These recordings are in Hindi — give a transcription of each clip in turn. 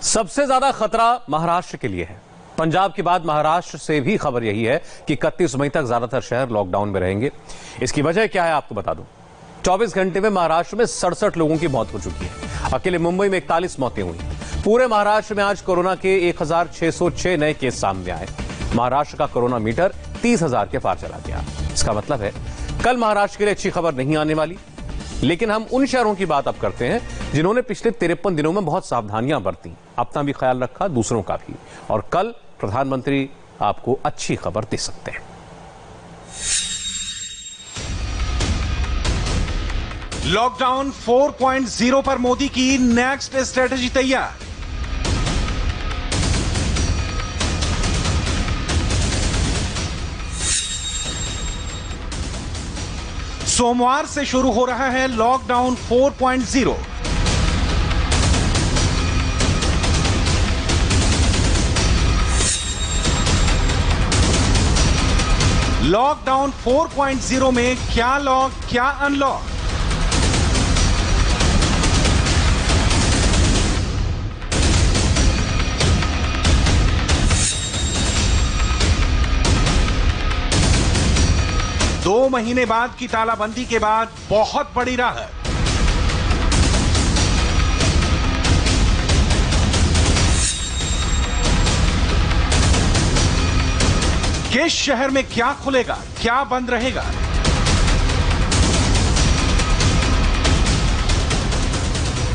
सबसे ज्यादा खतरा महाराष्ट्र के लिए है। पंजाब के बाद महाराष्ट्र से भी खबर यही है कि 31 मई तक ज्यादातर शहर लॉकडाउन में रहेंगे। इसकी वजह क्या है आपको बता दूं। 24 घंटे में महाराष्ट्र में 67 लोगों की मौत हो चुकी है। अकेले मुंबई में 41 मौतें हुई। पूरे महाराष्ट्र में आज कोरोना के 1606 नए केस सामने आए। महाराष्ट्र का कोरोना मीटर 30,000 के पार चला गया। इसका मतलब है कल महाराष्ट्र के लिए अच्छी खबर नहीं आने वाली। लेकिन हम उन शहरों की बात अब करते हैं जिन्होंने पिछले 53 दिनों में बहुत सावधानियां बरती, अपना भी ख्याल रखा, दूसरों का भी, और कल प्रधानमंत्री आपको अच्छी खबर दे सकते हैं। लॉकडाउन 4.0 पर मोदी की नेक्स्ट स्ट्रेटजी तैयार। सोमवार से शुरू हो रहा है लॉकडाउन 4.0। लॉकडाउन 4.0 में क्या लॉक क्या अनलॉक। दो महीने बाद की तालाबंदी के बाद बहुत बड़ी राहत। किस शहर में क्या खुलेगा, क्या बंद रहेगा।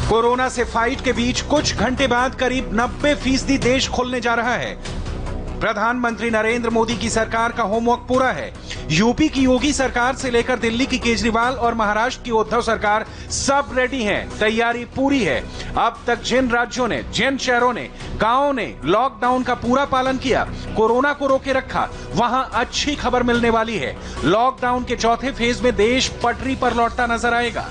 कोरोना से फाइट के बीच कुछ घंटे बाद करीब 90% देश खुलने जा रहा है। प्रधानमंत्री नरेंद्र मोदी की सरकार का होमवर्क पूरा है। यूपी की योगी सरकार से लेकर दिल्ली की केजरीवाल और महाराष्ट्र की उद्धव सरकार सब रेडी हैं, तैयारी पूरी है। अब तक जिन राज्यों ने, जिन शहरों ने, गांवों ने लॉकडाउन का पूरा पालन किया, कोरोना को रोके रखा, वहां अच्छी खबर मिलने वाली है। लॉकडाउन के चौथे फेज में देश पटरी पर लौटता नजर आएगा।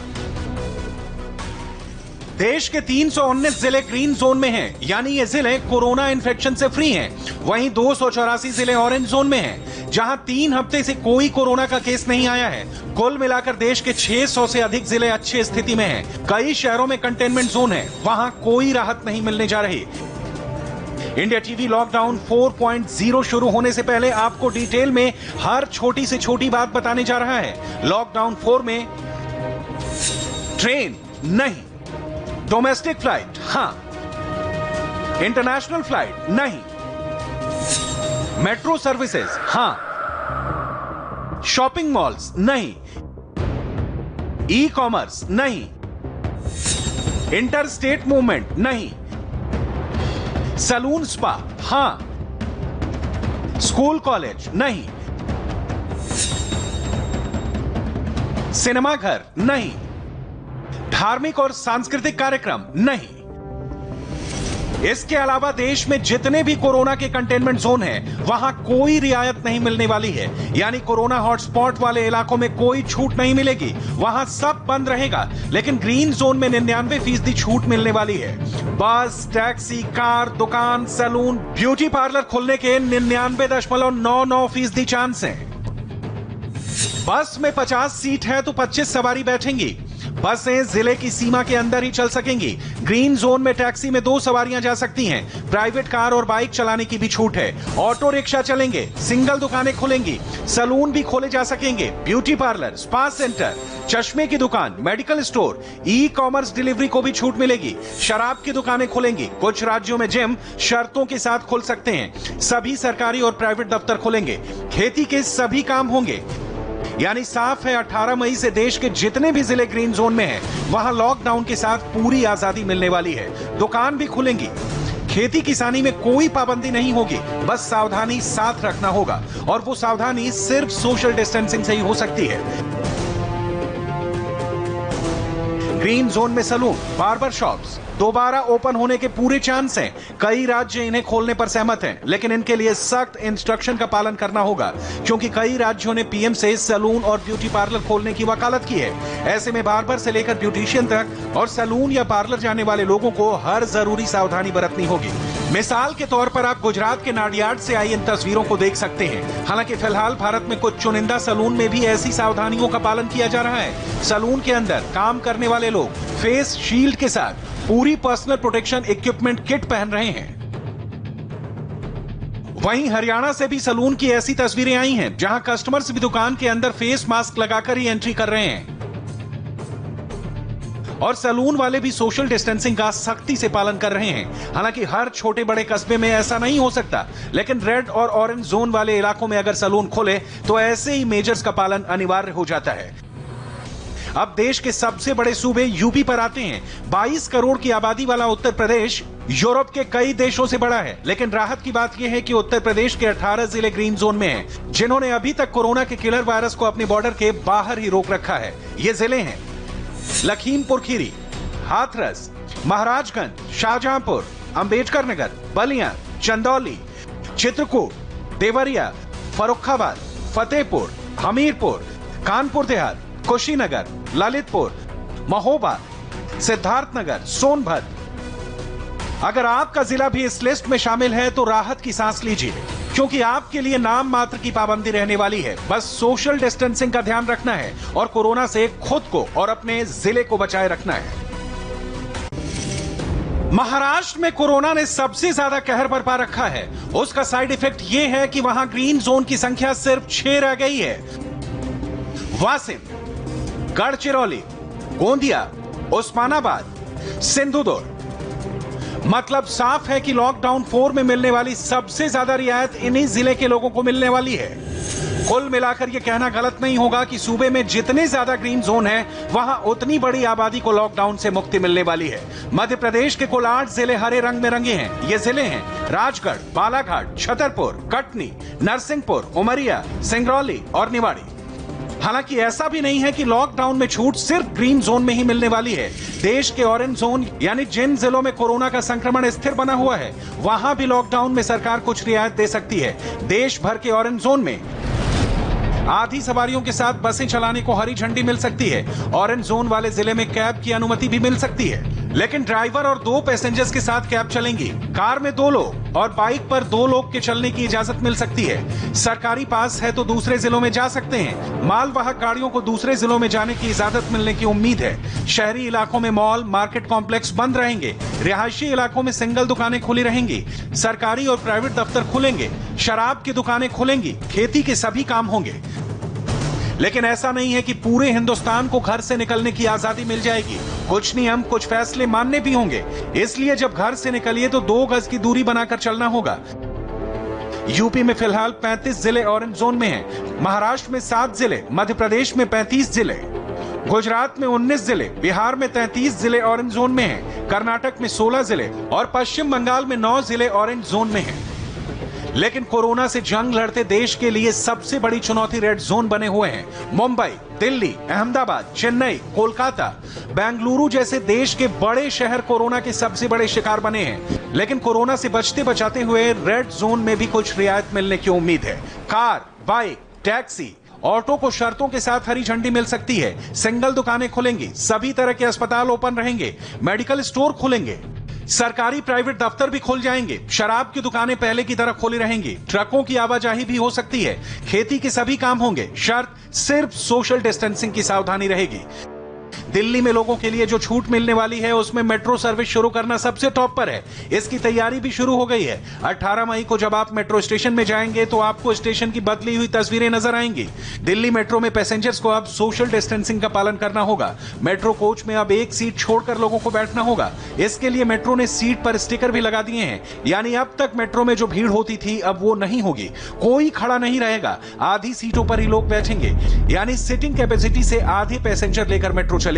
देश के 319 जिले ग्रीन जोन में हैं, यानी ये जिले कोरोना इन्फेक्शन से फ्री हैं। वहीं 284 जिले ऑरेंज जोन में हैं, जहां 3 हफ्ते से कोई कोरोना का केस नहीं आया है। कुल मिलाकर देश के 600 से अधिक जिले अच्छी स्थिति में हैं। कई शहरों में कंटेनमेंट जोन है, वहां कोई राहत नहीं मिलने जा रही। इंडिया टीवी लॉकडाउन 4.0 शुरू होने से पहले आपको डिटेल में हर छोटी से छोटी बात बताने जा रहा है। लॉकडाउन 4 में ट्रेन नहीं, डोमेस्टिक फ्लाइट हां, इंटरनेशनल फ्लाइट नहीं, मेट्रो सर्विसेज हां, शॉपिंग मॉल्स नहीं, ई कॉमर्स नहीं, इंटर स्टेट मूवमेंट नहीं, सैलून स्पा हां, स्कूल कॉलेज नहीं, सिनेमा घर नहीं, धार्मिक और सांस्कृतिक कार्यक्रम नहीं। इसके अलावा देश में जितने भी कोरोना के कंटेनमेंट जोन हैं, वहां कोई रियायत नहीं मिलने वाली है। यानी कोरोना हॉटस्पॉट वाले इलाकों में कोई छूट नहीं मिलेगी, वहां सब बंद रहेगा। लेकिन ग्रीन जोन में 99% छूट मिलने वाली है। बस, टैक्सी, कार, दुकान, सैलून, ब्यूटी पार्लर खुलने के 99.99% चांस हैं। बस में 50 सीट है तो 25 सवारी बैठेंगी। बसें जिले की सीमा के अंदर ही चल सकेंगी। ग्रीन जोन में टैक्सी में 2 सवारियां जा सकती हैं। प्राइवेट कार और बाइक चलाने की भी छूट है। ऑटो रिक्शा चलेंगे, सिंगल दुकानें खुलेंगी, सैलून भी खोले जा सकेंगे, ब्यूटी पार्लर, स्पा सेंटर, चश्मे की दुकान, medical store, e commerce delivery को भी छूट मिलेगी। शराब की दुकानें खुलेंगी। कुछ राज्यों में जिम शर्तों के साथ खुल सकते हैं। सभी सरकारी और प्राइवेट दफ्तर खुलेंगे। खेती के सभी काम होंगे। यानी साफ है 18 मई से देश के जितने भी जिले ग्रीन जोन में हैं, वहां लॉकडाउन के साथ पूरी आजादी मिलने वाली है। दुकान भी खुलेंगी। खेती किसानी में कोई पाबंदी नहीं होगी, बस सावधानी साथ रखना होगा, और वो सावधानी सिर्फ सोशल डिस्टेंसिंग से ही हो सकती है। ग्रीन जोन में सैलून, बार्बर शॉप्स दोबारा ओपन होने के पूरे चांस हैं। कई राज्य इन्हें खोलने पर सहमत हैं, लेकिन इनके लिए सख्त इंस्ट्रक्शन का पालन करना होगा, क्योंकि कई राज्यों ने पीएम से सैलून और ब्यूटी पार्लर खोलने की वकालत की है। ऐसे में बार्बर से लेकर ब्यूटिशियन तक और सैलून या पार्लर जाने वाले लोगों को हर जरूरी सावधानी बरतनी होगी। मिसाल के तौर पर आप गुजरात के नाडियाड से आई इन तस्वीरों को देख सकते हैं। हालांकि फिलहाल भारत में कुछ चुनिंदा सैलून में भी ऐसी सावधानियों का पालन किया जा रहा है। सैलून के अंदर काम करने वाले लोग फेस शील्ड के साथ पूरी पर्सनल प्रोटेक्शन इक्विपमेंट किट पहन रहे हैं। वहीं हरियाणा से भी सलून की ऐसी तस्वीरें आई हैं जहां कस्टमर्स भी दुकान के अंदर फेस मास्क लगाकर ही एंट्री कर रहे हैं और सलून वाले भी सोशल डिस्टेंसिंग का सख्ती से पालन कर रहे हैं। हालांकि हर छोटे बड़े कस्बे में ऐसा नहीं हो सकता, लेकिन रेड और ऑरेंज जोन वाले इलाकों में अगर सलून खोले तो ऐसे ही मेजर्स का पालन अनिवार्य हो जाता है। अब देश के सबसे बड़े सूबे यूपी पर आते हैं। 22 करोड़ की आबादी वाला उत्तर प्रदेश यूरोप के कई देशों से बड़ा है, लेकिन राहत की बात यह है कि उत्तर प्रदेश के 18 जिले ग्रीन जोन में हैं, जिन्होंने अभी तक कोरोना के किलर वायरस को अपने बॉर्डर के बाहर ही रोक रखा है। ये जिले हैं लखीमपुर खीरी, हाथरस, महाराजगंज, शाहजहांपुर, अंबेडकर नगर, बलिया, चंदौली, चित्रकूट, देवरिया, फर्रुखाबाद, फतेहपुर, हमीरपुर, कानपुर देहात, कुशीनगर, ललितपुर, महोबा, सिद्धार्थनगर, सोनभद्र। अगर आपका जिला भी इस लिस्ट में शामिल है तो राहत की सांस लीजिए, क्योंकि आपके लिए नाम मात्र की पाबंदी रहने वाली है। बस सोशल डिस्टेंसिंग का ध्यान रखना है और कोरोना से खुद को और अपने जिले को बचाए रखना है। महाराष्ट्र में कोरोना ने सबसे ज्यादा कहर बरपा रखा है। उसका साइड इफेक्ट यह है कि वहां ग्रीन जोन की संख्या सिर्फ 6 रह गई है। वासिम, गढ़चिरौली, गोंदिया, उस्मानाबाद, सिंधुदुर्ग। मतलब साफ है कि लॉकडाउन 4 में मिलने वाली सबसे ज्यादा रियायत इन्हीं जिले के लोगों को मिलने वाली है। कुल मिलाकर यह कहना गलत नहीं होगा कि सूबे में जितने ज्यादा ग्रीन जोन है, वहां उतनी बड़ी आबादी को लॉकडाउन से मुक्ति मिलने वाली है। मध्य प्रदेश के कुल 8 जिले हरे रंग में रंगे हैं। ये जिले हैं राजगढ़, बालाघाट, छतरपुर, कटनी, नरसिंहपुर, उमरिया, सिंगरौली और निवाड़ी। हालांकि ऐसा भी नहीं है कि लॉकडाउन में छूट सिर्फ ग्रीन जोन में ही मिलने वाली है। देश के ऑरेंज जोन यानी जिन जिलों में कोरोना का संक्रमण स्थिर बना हुआ है, वहां भी लॉकडाउन में सरकार कुछ रियायत दे सकती है। देश भर के ऑरेंज जोन में आधी सवारियों के साथ बसें चलाने को हरी झंडी मिल सकती है। ऑरेंज जोन वाले जिले में कैब की अनुमति भी मिल सकती है, लेकिन ड्राइवर और 2 पैसेंजर्स के साथ कैब चलेंगी। कार में 2 लोग और बाइक पर 2 लोग के चलने की इजाजत मिल सकती है। सरकारी पास है तो दूसरे जिलों में जा सकते हैं। मालवाहक गाड़ियों को दूसरे जिलों में जाने की इजाजत मिलने की उम्मीद है। शहरी इलाकों में मॉल, मार्केट कॉम्प्लेक्स बंद रहेंगे। रिहायशी इलाकों में सिंगल दुकानें खुली रहेंगी। सरकारी और प्राइवेट दफ्तर खुलेंगे। शराब की दुकानें खुलेंगी। खेती के सभी काम होंगे। लेकिन ऐसा नहीं है कि पूरे हिंदुस्तान को घर से निकलने की आजादी मिल जाएगी। कुछ नियम, कुछ फैसले मानने भी होंगे। इसलिए जब घर से निकलिए तो 2 गज की दूरी बनाकर चलना होगा। यूपी में फिलहाल 35 जिले ऑरेंज जोन में हैं, महाराष्ट्र में 7 जिले, मध्य प्रदेश में 35 जिले, गुजरात में 19 जिले, बिहार में 33 जिले ऑरेंज जोन में हैं, कर्नाटक में 16 जिले और पश्चिम बंगाल में 9 जिले ऑरेंज जोन में हैं। लेकिन कोरोना से जंग लड़ते देश के लिए सबसे बड़ी चुनौती रेड जोन बने हुए हैं। मुंबई, दिल्ली, अहमदाबाद, चेन्नई, कोलकाता, बेंगलुरु जैसे देश के बड़े शहर कोरोना के सबसे बड़े शिकार बने हैं। लेकिन कोरोना से बचते बचाते हुए रेड जोन में भी कुछ रियायत मिलने की उम्मीद है। कार, बाइक, टैक्सी, ऑटो को शर्तों के साथ हरी झंडी मिल सकती है। सिंगल दुकानें खुलेंगी। सभी तरह के अस्पताल ओपन रहेंगे। मेडिकल स्टोर खुलेंगे। सरकारी प्राइवेट दफ्तर भी खुल जाएंगे। शराब की दुकानें पहले की तरह खुली रहेंगी। ट्रकों की आवाजाही भी हो सकती है। खेती के सभी काम होंगे। शर्त सिर्फ सोशल डिस्टेंसिंग की सावधानी रहेगी। दिल्ली में लोगों के लिए जो छूट मिलने वाली है, उसमें मेट्रो सर्विस शुरू करना सबसे टॉप पर है। इसकी तैयारी भी शुरू हो गई है। 18 मई को जब आप मेट्रो स्टेशन में जाएंगे तो आपको स्टेशन की बदली हुई तस्वीरें नजर आएंगी। दिल्ली मेट्रो में पैसेंजर्स को अब सोशल डिस्टेंसिंग का पालन करना होगा। मेट्रो कोच में अब एक सीट छोड़कर लोगों को बैठना होगा। इसके लिए मेट्रो ने सीट पर स्टिकर भी लगा दिए हैं, यानी अब तक मेट्रो में जो भीड़ होती थी अब वो नहीं होगी। कोई खड़ा नहीं रहेगा। आधी सीटों पर ही लोग बैठेंगे, यानी सिटिंग कैपेसिटी से आधे पैसेंजर लेकर मेट्रो चलेगी।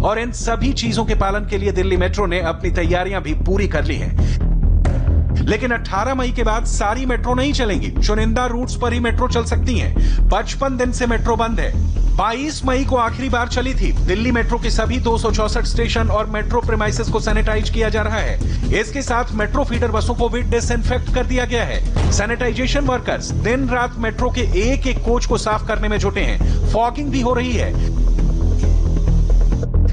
और इन सभी चीजों के पालन के लिए दिल्ली मेट्रो ने अपनी तैयारियां भी पूरी कर ली हैं। लेकिन 18 मई के बाद सारी मेट्रो नहीं चलेंगी। चुनिंदा रूट्स पर ही मेट्रो चल सकती हैं। 55 दिन से मेट्रो बंद है। 22 मई को आखिरी बार चली थी। दिल्ली मेट्रो के सभी 264 स्टेशन और मेट्रो प्रीमाइसेस को सैनिटाइज किया जा रहा है। इसके साथ मेट्रो फीडर बसों को भी डिसइंफेक्ट कर दिया गया है। सैनिटाइजेशन वर्कर्स दिन रात मेट्रो के एक-एक कोच को साफ करने में जुटे हैं। फॉगिंग भी हो रही है।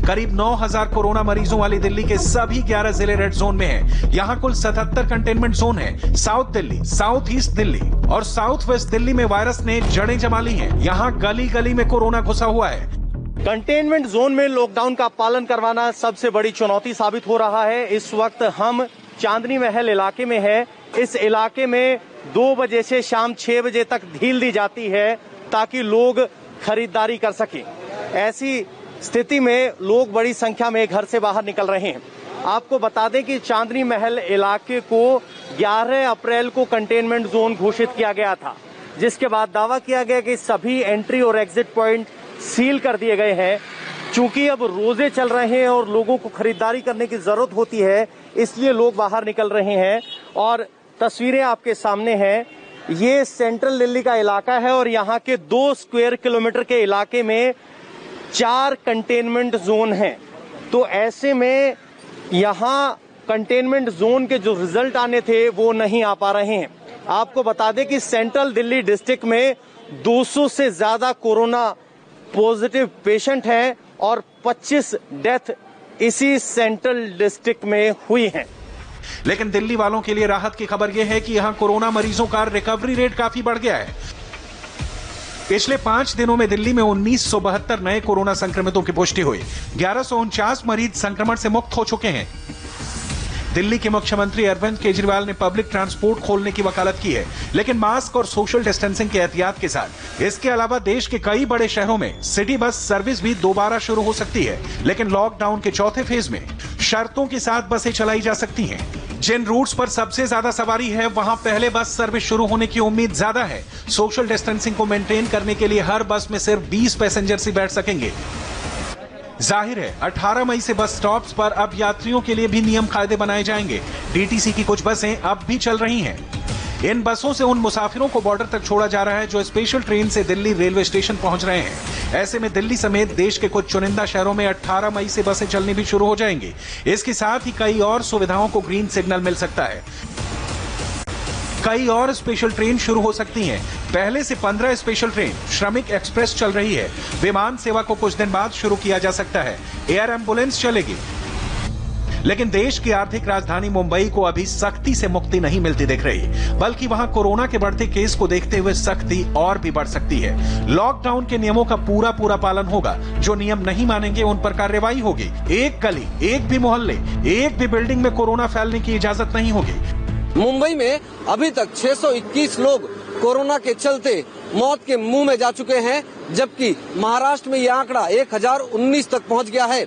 करीब 9000 कोरोना मरीजों वाली दिल्ली के सभी 11 जिले रेड जोन में हैं। यहां कुल 77 कंटेनमेंट जोन है। South Delhi, south east Delhi और साउथ वेस्ट दिल्ली में वायरस ने जड़ें जमा ली हैं। यहां गली गली में कोरोना घुसा हुआ है। कंटेनमेंट जोन में लॉकडाउन का पालन करवाना सबसे बड़ी चुनौती साबित हो रहा है। इस वक्त हम चांदनी महल इलाके में है। इस इलाके में 2 बजे से शाम 6 बजे तक ढील दी जाती है ताकि लोग खरीदारी कर सकें। ऐसी स्थिति में लोग बड़ी संख्या में घर से बाहर निकल रहे हैं। आपको बता दें कि चांदनी महल इलाके को 11 अप्रैल को कंटेनमेंट जोन घोषित किया गया था, जिसके बाद दावा किया गया कि सभी एंट्री और एग्जिट पॉइंट सील कर दिए गए हैं। चूंकि अब रोजे चल रहे हैं और लोगों को खरीदारी करने की जरूरत होती है, इसलिए लोग बाहर निकल रहे हैं। और तस्वीरें आपके सामने हैं। ये सेंट्रल दिल्ली का इलाका है और यहाँ के 2 स्क्वायर किलोमीटर के इलाके में 4 कंटेनमेंट जोन हैं। तो ऐसे में यहाँ कंटेनमेंट जोन के जो रिजल्ट आने थे वो नहीं आ पा रहे हैं। आपको बता दें कि सेंट्रल दिल्ली डिस्ट्रिक्ट में 200 से ज्यादा कोरोना पॉजिटिव पेशेंट हैं और 25 डेथ इसी सेंट्रल डिस्ट्रिक्ट में हुई हैं। लेकिन दिल्ली वालों के लिए राहत की खबर यह है कि यहां कोरोना मरीजों का रिकवरी रेट काफी बढ़ गया है। पिछले 5 दिनों में दिल्ली में 1972 नए कोरोना संक्रमितों की पुष्टि हुई। 1149 मरीज संक्रमण से मुक्त हो चुके हैं। दिल्ली के मुख्यमंत्री अरविंद केजरीवाल ने पब्लिक ट्रांसपोर्ट खोलने की वकालत की है, लेकिन मास्क और सोशल डिस्टेंसिंग के एहतियात के साथ। इसके अलावा देश के कई बड़े शहरों में सिटी बस सर्विस भी दोबारा शुरू हो सकती है, लेकिन लॉकडाउन के चौथे फेज में शर्तों के साथ बसें चलाई जा सकती हैं। जिन रूट्स पर सबसे ज्यादा सवारी है वहां पहले बस सर्विस शुरू होने की उम्मीद ज्यादा है। सोशल डिस्टेंसिंग को मेंटेन करने के लिए हर बस में सिर्फ 20 पैसेंजर्स ही बैठ सकेंगे। जाहिर है 18 मई से बस स्टॉप्स पर अब यात्रियों के लिए भी नियम कायदे बनाए जाएंगे। डीटीसी की कुछ बसें अब भी चल रही हैं। इन बसों से उन मुसाफिरों को बॉर्डर तक छोड़ा जा रहा है जो स्पेशल ट्रेन से दिल्ली रेलवे स्टेशन पहुंच रहे हैं। ऐसे में दिल्ली समेत देश के कुछ चुनिंदा शहरों में 18 मई से बसें चलनी भी शुरू हो जाएंगी। इसके साथ ही कई और सुविधाओं को ग्रीन सिग्नल मिल सकता है। कई और स्पेशल ट्रेन शुरू हो सकती हैं। पहले से 15 स्पेशल ट्रेन श्रमिक एक्सप्रेस चल रही है। विमान सेवा को कुछ दिन बाद शुरू किया जा सकता है। एयर एम्बुलेंस चलेगी। लेकिन देश की आर्थिक राजधानी मुंबई को अभी सख्ती से मुक्ति नहीं मिलती दिख रही, बल्कि वहां कोरोना के बढ़ते केस को देखते हुए सख्ती और भी बढ़ सकती है। लॉकडाउन के नियमों का पूरा पालन होगा। जो नियम नहीं मानेंगे उन पर कार्रवाई होगी। एक गली, एक भी मोहल्ले, एक भी बिल्डिंग में कोरोना फैलने की इजाजत नहीं होगी। मुंबई में अभी तक 621 लोग कोरोना के चलते मौत के मुंह में जा चुके हैं, जबकि महाराष्ट्र में यह आंकड़ा 1019 तक पहुंच गया है।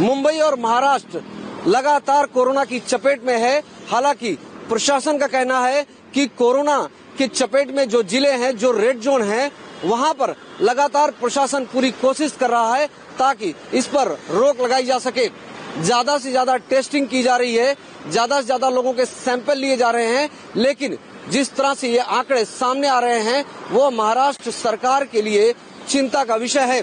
मुंबई और महाराष्ट्र लगातार कोरोना की चपेट में है। हालांकि प्रशासन का कहना है कि कोरोना की चपेट में जो जिले हैं, जो रेड जोन हैं, वहां पर लगातार प्रशासन पूरी कोशिश कर रहा है ताकि इस पर रोक लगाई जा सके। ज्यादा से ज्यादा टेस्टिंग की जा रही है, ज्यादा से ज्यादा लोगों के सैंपल लिए जा रहे हैं, लेकिन जिस तरह से ये आंकड़े सामने आ रहे हैं वो महाराष्ट्र सरकार के लिए चिंता का विषय है।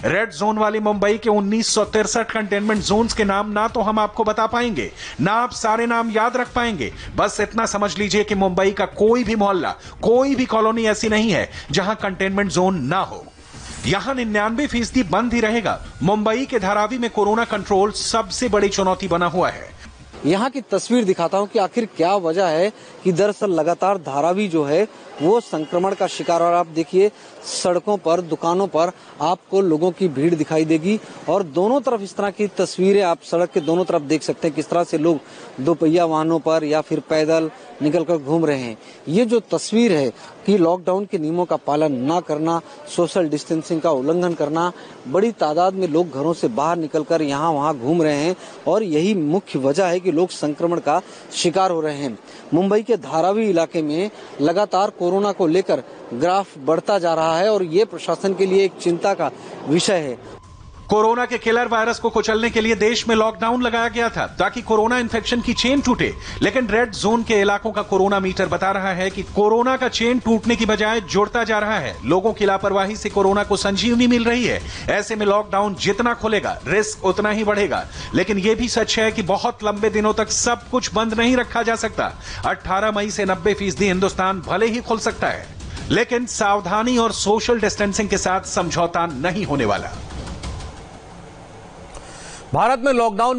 रेड जोन वाली मुंबई के 1963 कंटेनमेंट जोन्स के नाम ना तो हम आपको बता पाएंगे, ना आप सारे नाम याद रख पाएंगे। बस इतना समझ लीजिए कि मुंबई का कोई भी मोहल्ला, कोई भी कॉलोनी ऐसी नहीं है जहां कंटेनमेंट जोन ना हो। यहां 99% बंद ही रहेगा। मुंबई के धारावी में कोरोना कंट्रोल सबसे बड़ी चुनौती बना हुआ है। यहाँ की तस्वीर दिखाता हूँ कि आखिर क्या वजह है कि दरअसल लगातार धारावी जो है वो संक्रमण का शिकार। और आप देखिए सड़कों पर, दुकानों पर आपको लोगों की भीड़ दिखाई देगी और दोनों तरफ इस तरह की तस्वीरें आप सड़क के दोनों तरफ देख सकते हैं, किस तरह से लोग दोपहिया वाहनों पर या फिर पैदल निकलकर घूम रहे हैं। ये जो तस्वीर है कि लॉकडाउन के नियमों का पालन न करना, सोशल डिस्टेंसिंग का उल्लंघन करना, बड़ी तादाद में लोग घरों से बाहर निकलकर यहाँ वहाँ घूम रहे हैं और यही मुख्य वजह है कि लोग संक्रमण का शिकार हो रहे हैं। मुंबई के धारावी इलाके में लगातार कोरोना को लेकर ग्राफ बढ़ता जा रहा है और ये प्रशासन के लिए एक चिंता का विषय है। कोरोना के किलर वायरस को कुचलने के लिए देश में लॉकडाउन लगाया गया था ताकि कोरोना इन्फेक्शन की चेन टूटे, लेकिन रेड जोन के इलाकों का कोरोना मीटर बता रहा है कि कोरोना का चेन टूटने की बजाय जुड़ता जा रहा है। लोगों की लापरवाही से कोरोना को संजीवनी मिल रही है। ऐसे में लॉकडाउन जितना खुलेगा रिस्क उतना ही बढ़ेगा। लेकिन यह भी सच है कि बहुत लंबे दिनों तक सब कुछ बंद नहीं रखा जा सकता। 18 मई से 90% हिंदुस्तान भले ही खुल सकता है, लेकिन सावधानी और सोशल डिस्टेंसिंग के साथ समझौता नहीं होने वाला। भारत में लॉकडाउन